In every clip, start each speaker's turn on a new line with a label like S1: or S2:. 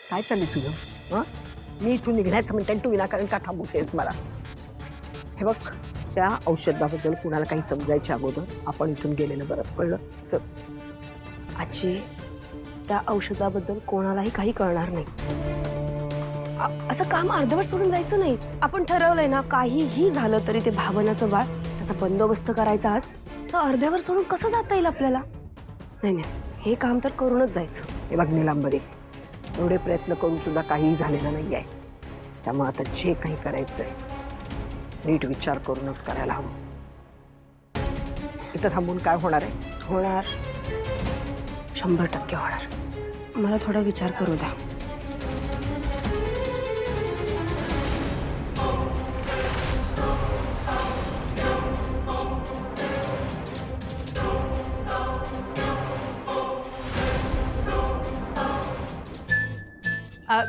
S1: काय चाललंय तुझं? मी इथून निघण्याचं म्हणते आणि तू विनाकारण का थांबवतेस मला? हे बघ, त्या औषधाबद्दल कुणाला काही समजायच्या अगोदर आपण इथून गेलेलं बरं. कळलं? चल.
S2: आजी, त्या औषधाबद्दल कोणालाही काही कळणार नाही. असं काम अर्धवट सोडून जायचं नाही. आपण ठरवलंय ना, काहीही झालं तरी ते भावनाचं बाळ त्याचा बंदोबस्त करायचा. आज असं अर्ध्यावर सोडून कसं जाता येईल आपल्याला? नाही नाही, हे काम तर करूनच जायचं.
S1: हे बघ निलांबरी, एवढे प्रयत्न करून सुद्धा काहीही झालेलं नाही आहे. त्यामुळे आता जे काही करायचंय नीट विचार करूनच करायला हवं. इथं थांबून काय होणार आहे?
S2: होणार, 100% होणार. मला थोडा विचार करू द्या.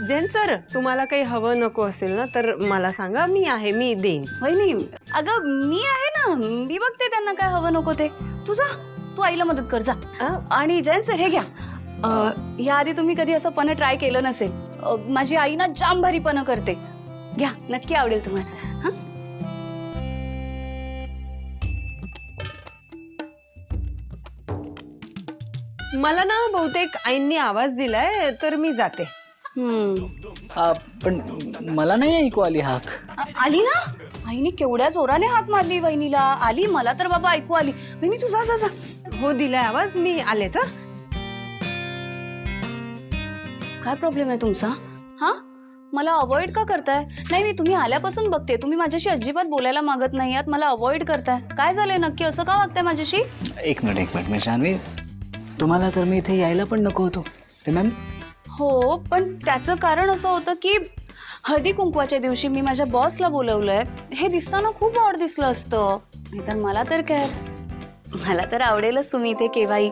S3: जैन सर, तुम्हाला काही हवं नको असेल ना तर मला सांगा, मी आहे, मी देईन.
S4: वहिनी, अगं मी आहे ना, मी बघते त्यांना काय हवं नको ते. तू जा, तू आईला मदत कर जा. आणि जैन सर हे घ्या. याआधी तुम्ही कधी असं पन्न ट्राय केलं नसेल. माझी आई ना जाम भारी पन्न करते. घ्या, नक्की आवडेल तुम्हाला. हा,
S3: मला ना बहुतेक आईंनी आवाज दिलाय तर मी जाते.
S5: पण मला नाही ऐकू आली हाक.
S4: आली ना, आईने केवढ्या जोराने हाक मारली वहिनीला. आली, मला तर बाबा ऐकू आली. वहिनी तू जा जा जा.
S3: हो, दिलाय आवाज, मी आलेच.
S4: काय प्रॉब्लेम आहे तुमचा? हा, मला अवॉइड का करताय? नाही, मी तुम्ही आल्यापासून बघते, तुम्ही माझ्याशी अजिबात बोलायला मागत नाही आहात, मला अवॉइड करताय. काय झालंय नक्की? असं का वागताय माझ्याशी?
S5: एक मिनिट मी जान्हवी, तुम्हाला तर मी इथे यायला पण नको होतो. मॅम,
S4: हो, पण त्याचं कारण असं होतं की हळदी कुंकवाच्या दिवशी मी माझ्या बॉसला बोलवलंय. हे दिसताना खूप ऑड दिसलं असतं. नाहीतर मला तर काय, मला तर आवडेलच तुम्ही इथे केव्हाही.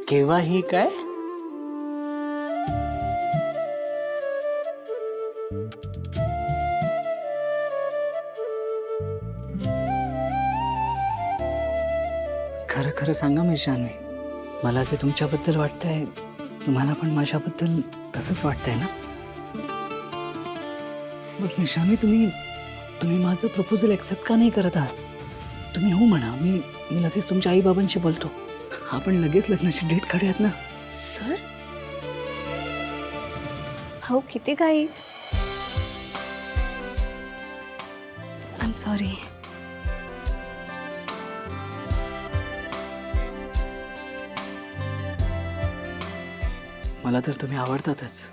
S5: केव्हाही काय? खरं खरं सांगा मी जान्हवी, मला जे तुमच्याबद्दल वाटतंय तुम्हाला पण माझ्याबद्दल तसंच वाटतंय ना? मग जान्हवी, तुम्ही माझं प्रपोजल एक्सेप्ट का नाही करत आहात? तुम्ही हो म्हणा, मी लगेच तुमच्या आई बाबांशी बोलतो. आपण लगेच लग्नाची डेट काढूयात ना.
S4: सर, हो, किती काही. I am sorry.
S5: मला तर तुम्ही आवडतातच.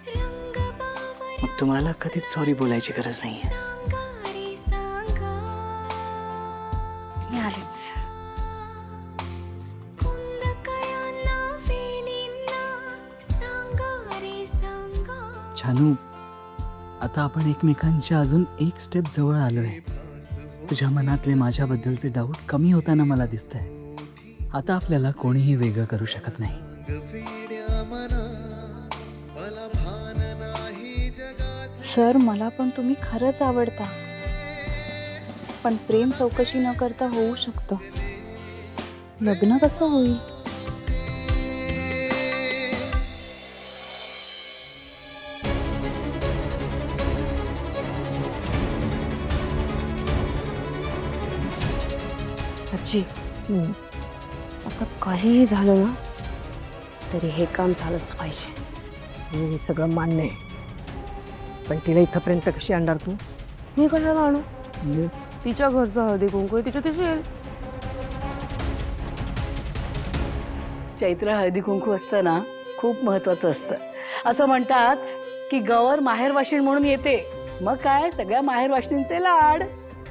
S5: मग तुम्हाला कधीच सॉरी बोलायची गरज नाहीये.
S4: मी आलेच.
S5: छानू, आता आपण एकमेकांच्या अजून एक स्टेप जवळ आलोय. तुझ्या मनातले माझ्याबद्दलचे डाऊट कमी होताना मला दिसतंय. आता आपल्याला कोणीही वेगळं करू शकत नाही.
S6: सर, मला पण तुम्ही खरंच आवडता, पण प्रेम चौकशी न करता होऊ शकतं. लग्न कसं होईल?
S2: आजी, आता काहीही झालं ना तरी हे काम झालंच पाहिजे.
S1: हे सगळं मान्य आहे, पण तिला इथंपर्यंत कशी आणणार तू?
S2: मी कशाला आणू? तिच्या घरचं हळदी कुंकू तिच्या तिची येईल.
S7: चैत्र हळदी कुंकू असतं ना, खूप महत्वाचं असतं. असं म्हणतात की गौर माहेरवाशीण म्हणून येते. मग काय, सगळ्या माहेरवाशिणींचे लाड.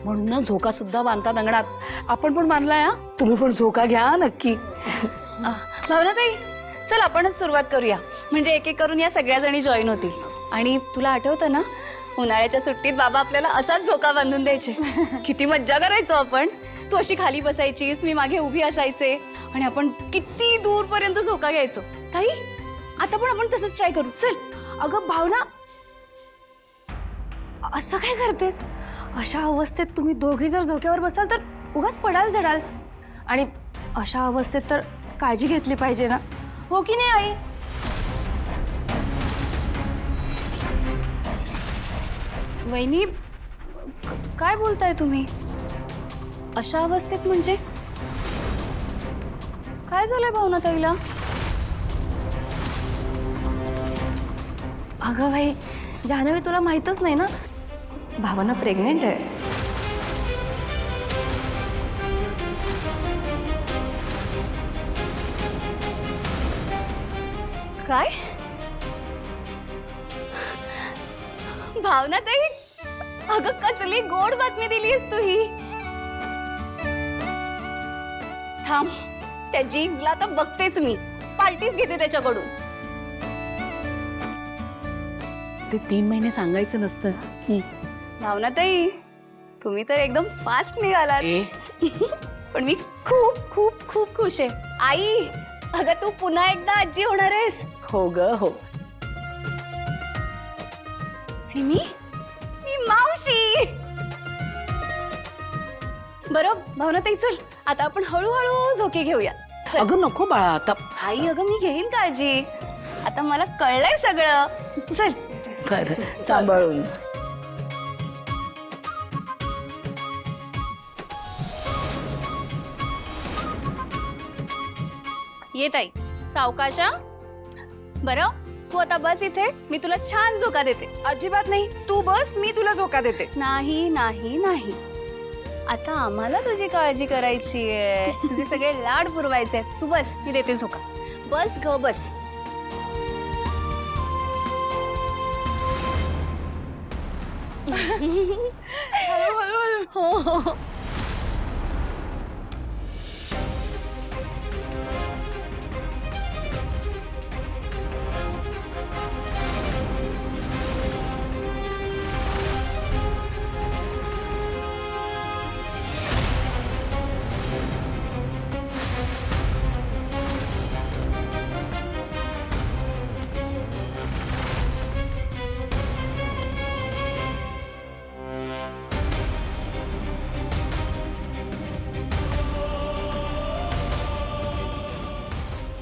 S7: म्हणून ना झोका सुद्धा बांधतात अंगणात. आपण पण बांधलाय. हा, तुम्ही पण झोका घ्या नक्की.
S4: भावनाताई, चल आपणच सुरुवात करूया. म्हणजे एक एक करून या सगळ्या जणी जॉईन होतील. आणि तुला आठवतं ना, उन्हाळ्याच्या सुट्टीत बाबा आपल्याला असाच झोका बांधून द्यायचे. किती मज्जा करायचो आपण. तू अशी खाली बसायचीस, मी मागे उभी असायचे आणि आपण किती दूरपर्यंत झोका घ्यायचो. ताई, आता पण आपण तसंच ट्राय करू. चल.
S2: अगं भावना, असं काय करतेस? अशा अवस्थेत तुम्ही दोघी जर झोक्यावर बसाल तर उगाच पडाल झडाल. आणि अशा अवस्थेत तर काळजी घेतली पाहिजे ना.
S4: हो की नाही आई? वहिनी, काय बोलताय तुम्ही? अशा अवस्थेत म्हणजे काय झालंय भावनाताईला?
S2: अगं भाई, जान्हवी तुला माहीतच नाही ना, भावना प्रेग्नेंट आहे.
S4: काय? भावनाताई, अगं कसली गोड बातमी दिलीस तू ही. थांब, त्या जिग्सला तर बघतेच मी, पार्टीच घेते त्याच्याकडून.
S7: ते 3 महिने सांगायचं नसतं.
S4: भावनाताई, तुम्ही तर एकदम फास्ट निघालात.
S7: ए,
S4: पण मी खूप खूप खूप खुश आहे. आई, अगं तू पुन्हा एकदा आजी होणार आहेस.
S7: हो ग हो.
S4: आणि मी मावशी. बरं भावनाताई, चल आता आपण हळूहळू झोके घेऊया. चल.
S7: अगं नको बाळा आता.
S4: आई, अगं मी घेईन काळजी. आता मला कळलंय सगळं. चल.
S7: बरं, सांभाळून.
S4: येत आई, सावकाशा. बरं, तू आता बस इथे, मी तुला छान झोका देते.
S3: अजिबात नाही, तू बस, मी तुला झोका देते.
S4: नाही नाही नाही, आता आम्हाला तुझी काळजी करायची आहे. तुझे सगळे लाड पुरवायचे आहेत. तू बस, मी देते झोका. बस ग बस. हो हो.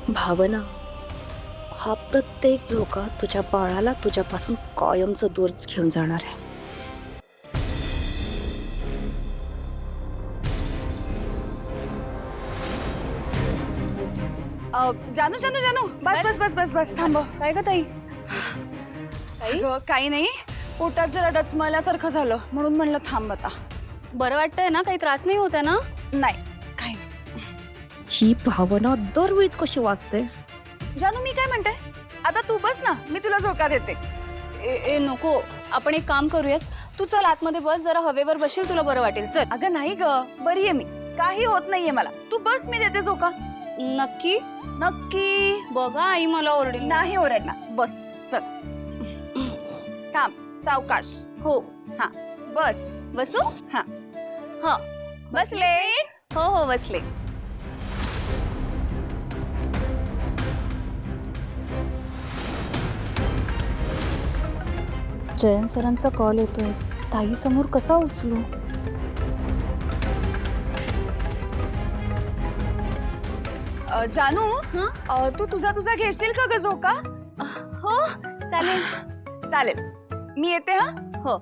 S2: भावना, हा प्रत्येक झोका तुझ्या बाळाला तुझ्यापासून कायमचं दूर घेऊन जाणार आहे.
S3: जानू जानू जानू, बस बस बस बस बस, थांब.
S4: काय ग ताई?
S3: अगं, काही नाही, पोटात जरा डचमळल्यासारखं झालं म्हणून म्हणलं थांब आता.
S4: बरं वाटतंय ना? काही त्रास नाही होत आहे ना?
S3: नाही, काही नाही.
S2: ही भावना दरवेळीच कशी वाचते?
S3: जानू, मी काय म्हणते, आता तू बस ना, मी तुला झोका देते.
S4: ए नको, आपण एक काम करूयात. तू चल आतमध्ये बस, जरा हवेवर बसशील, तुला बरं वाटेल. चल.
S3: अगं नाही ग, बरी आहे मी, काही होत नाहीये मला. तू बस, मी देते झोका.
S4: नक्की?
S3: नक्की.
S4: बघा आई मला ओरडेल.
S3: नाही ओरडणार, बस चल. थांब, सावकाश.
S4: हो.
S3: हा, बस.
S4: बसू?
S3: हा.
S4: हा, बसले. हो हो, बसले.
S6: जयंत सरांचा कॉल येतोय, ताई समोर कसा उचलू?
S3: जानू, तू तुझा घेशील का ग झोका?
S4: हो चालेल.
S3: चालेल, मी येते. हा
S4: हो.